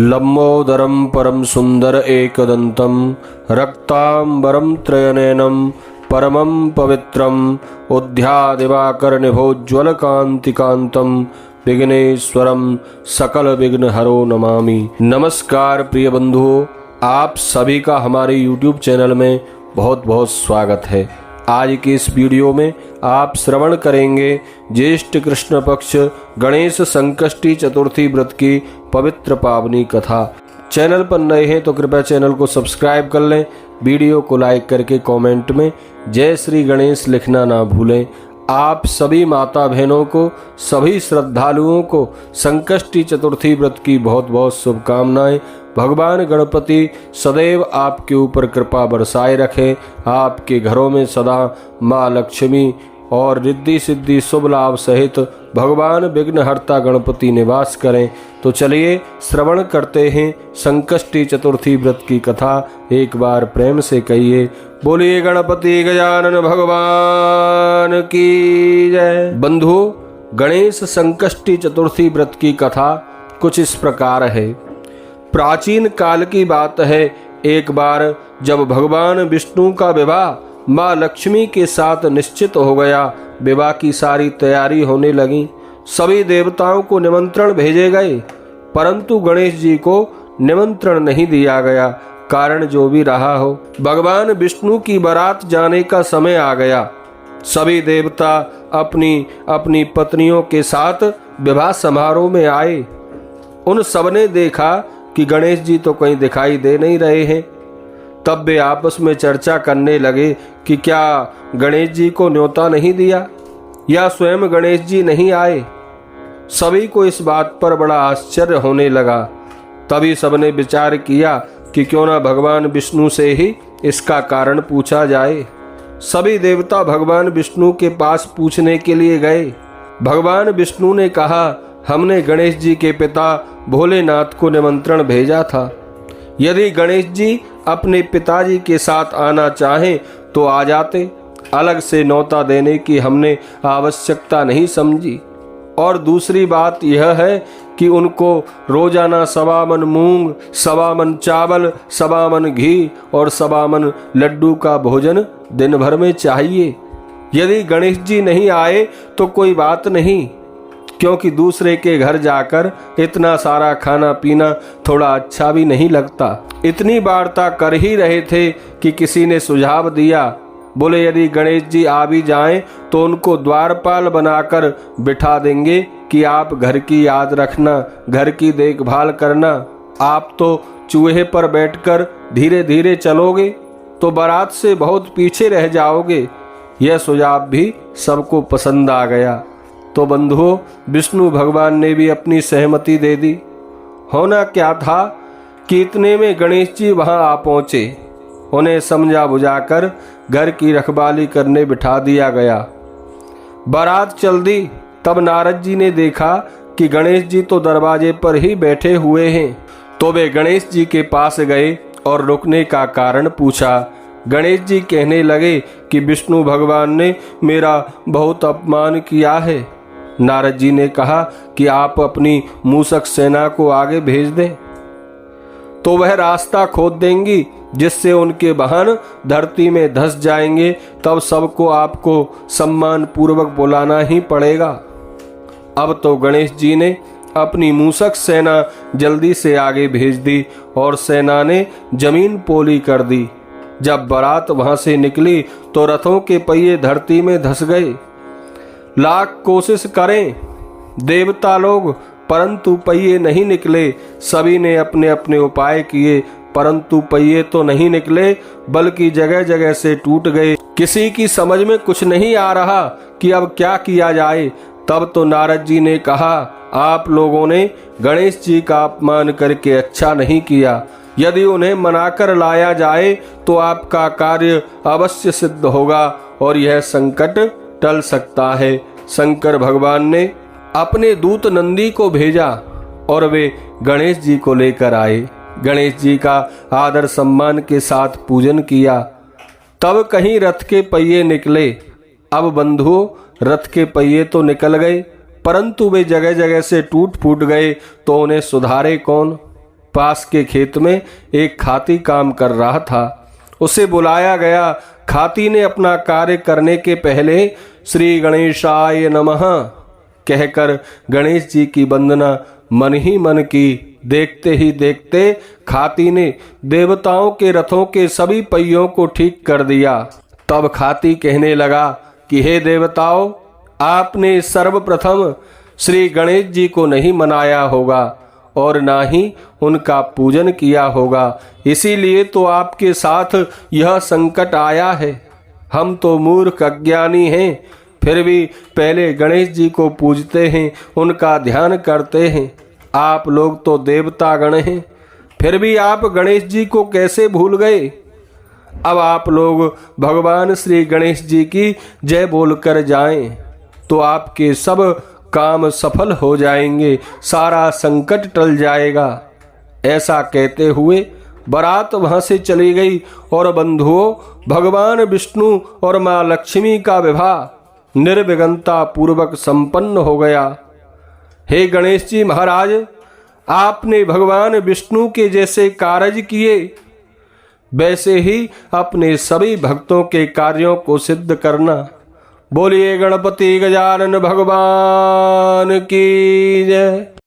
लंबोदरं परम सुंदर एकदंतं रक्तांबरं त्रयनयनं परमं पवित्रं उद्यादिवाकरनिभोज्ज्वलकान्तिकान्तं विघ्नेश्वरं सकल विघ्नहरो नमामि। नमस्कार प्रिय बंधुओं, आप सभी का हमारे YouTube चैनल में बहुत बहुत स्वागत है। आज की इस वीडियो में आप श्रवण करेंगे ज्येष्ठ कृष्ण पक्ष गणेश संकष्टी चतुर्थी व्रत की पवित्र पावनी कथा। चैनल पर नए हैं तो कृपया चैनल को सब्सक्राइब कर लें, वीडियो को लाइक करके कमेंट में जय श्री गणेश लिखना ना भूलें। आप सभी माता बहनों को, सभी श्रद्धालुओं को संकष्टी चतुर्थी व्रत की बहुत बहुत शुभकामनाएं। भगवान गणपति सदैव आपके ऊपर कृपा बरसाए रखें, आपके घरों में सदा माँ लक्ष्मी और रिद्धि सिद्धि शुभ लाभ सहित भगवान विघ्नहर्ता गणपति निवास करें। तो चलिए श्रवण करते हैं संकष्टी चतुर्थी व्रत की कथा। एक बार प्रेम से कहिए, बोलिए गणपति गजानन भगवान की जय। बंधु, गणेश संकष्टी चतुर्थी व्रत की कथा कुछ इस प्रकार है। प्राचीन काल की बात है, एक बार जब भगवान विष्णु का विवाह माँ लक्ष्मी के साथ निश्चित हो गया, विवाह की सारी तैयारी होने लगी। सभी देवताओं को निमंत्रण भेजे गए, परंतु गणेश जी को निमंत्रण नहीं दिया गया। कारण जो भी रहा हो, भगवान विष्णु की बारात जाने का समय आ गया। सभी देवता अपनी अपनी पत्नियों के साथ विवाह समारोह में आए। उन सबने देखा कि गणेश जी तो कहीं दिखाई दे नहीं रहे हैं। तब वे आपस में चर्चा करने लगे कि क्या गणेश जी को न्योता नहीं दिया या स्वयं गणेश जी नहीं आए। सभी को इस बात पर बड़ा आश्चर्य होने लगा। तभी सबने विचार किया कि क्यों ना भगवान विष्णु से ही इसका कारण पूछा जाए। सभी देवता भगवान विष्णु के पास पूछने के लिए गए। भगवान विष्णु ने कहा, हमने गणेश जी के पिता भोलेनाथ को निमंत्रण भेजा था। यदि गणेश जी अपने पिताजी के साथ आना चाहें तो आ जाते, अलग से न्योता देने की हमने आवश्यकता नहीं समझी। और दूसरी बात यह है कि उनको रोजाना 1.25 मन मूंग, 1.25 मन चावल, 1.25 मन घी और 1.25 मन लड्डू का भोजन दिन भर में चाहिए। यदि गणेश जी नहीं आए तो कोई बात नहीं, क्योंकि दूसरे के घर जाकर इतना सारा खाना पीना थोड़ा अच्छा भी नहीं लगता। इतनी वार्ता कर ही रहे थे कि किसी ने सुझाव दिया। बोले, यदि गणेश जी आ भी जाएं तो उनको द्वारपाल बनाकर बिठा देंगे कि आप घर की याद रखना, घर की देखभाल करना। आप तो चूहे पर बैठकर धीरे धीरे चलोगे तो बारात से बहुत पीछे रह जाओगे। यह सुझाव भी सबको पसंद आ गया। तो बंधुओं, विष्णु भगवान ने भी अपनी सहमति दे दी। होना क्या था कि इतने में गणेश जी वहां आ पहुंचे। उन्हें समझा बुझाकर घर की रखवाली करने बिठा दिया गया। बारात चल दी। तब नारद जी ने देखा कि गणेश जी तो दरवाजे पर ही बैठे हुए हैं। तो वे गणेश जी के पास गए और रुकने का कारण पूछा। गणेश जी कहने लगे कि विष्णु भगवान ने मेरा बहुत अपमान किया है। नारद जी ने कहा कि आप अपनी मूषक सेना को आगे भेज दें, तो वह रास्ता खोद देंगी, जिससे उनके वाहन धरती में धंस जाएंगे। तब सबको आपको सम्मान पूर्वक बुलाना ही पड़ेगा। अब तो गणेश जी ने अपनी मूषक सेना जल्दी से आगे भेज दी और सेना ने जमीन पोली कर दी। जब बारात वहां से निकली तो रथों के पहिए धरती में धंस गए। लाख कोशिश करें देवता लोग, परंतु पहिए नहीं निकले। सभी ने अपने अपने उपाय किए, परंतु पहिए तो नहीं निकले, बल्कि जगह जगह से टूट गए। किसी की समझ में कुछ नहीं आ रहा कि अब क्या किया जाए। तब तो नारद जी ने कहा, आप लोगों ने गणेश जी का अपमान करके अच्छा नहीं किया। यदि उन्हें मनाकर लाया जाए तो आपका कार्य अवश्य सिद्ध होगा और यह संकट टल सकता है। शंकर भगवान ने अपने दूत नंदी को भेजा और वे गणेश जी को लेकर आए। गणेश जी का आदर सम्मान के साथ पूजन किया। तब कहीं रथ के पहिए निकले। अब बंधुओं, रथ के पहिए तो निकल गए, परंतु वे जगह जगह से टूट फूट गए, तो उन्हें सुधारे कौन। पास के खेत में एक खाती काम कर रहा था। उसे बुलाया गया। खाती ने अपना कार्य करने के पहले श्री गणेशाय नमः कहकर गणेश जी की वंदना मन ही मन की। देखते ही देखते खाती ने देवताओं के रथों के सभी पहियों को ठीक कर दिया। तब खाती कहने लगा कि हे देवताओं, आपने सर्वप्रथम श्री गणेश जी को नहीं मनाया होगा और ना ही उनका पूजन किया होगा, इसीलिए तो आपके साथ यह संकट आया है। हम तो मूर्ख अज्ञानी हैं, फिर भी पहले गणेश जी को पूजते हैं, उनका ध्यान करते हैं। आप लोग तो देवता गण हैं, फिर भी आप गणेश जी को कैसे भूल गए? अब आप लोग भगवान श्री गणेश जी की जय बोलकर जाएं, तो आपके सब काम सफल हो जाएंगे, सारा संकट टल जाएगा। ऐसा कहते हुए बारात वहां से चली गई और बंधुओं, भगवान विष्णु और मां लक्ष्मी का विवाह निर्विघ्नता पूर्वक संपन्न हो गया। हे गणेश जी महाराज, आपने भगवान विष्णु के जैसे कार्य किए, वैसे ही अपने सभी भक्तों के कार्यों को सिद्ध करना। बोलिए गणपति गजानन भगवान की जय।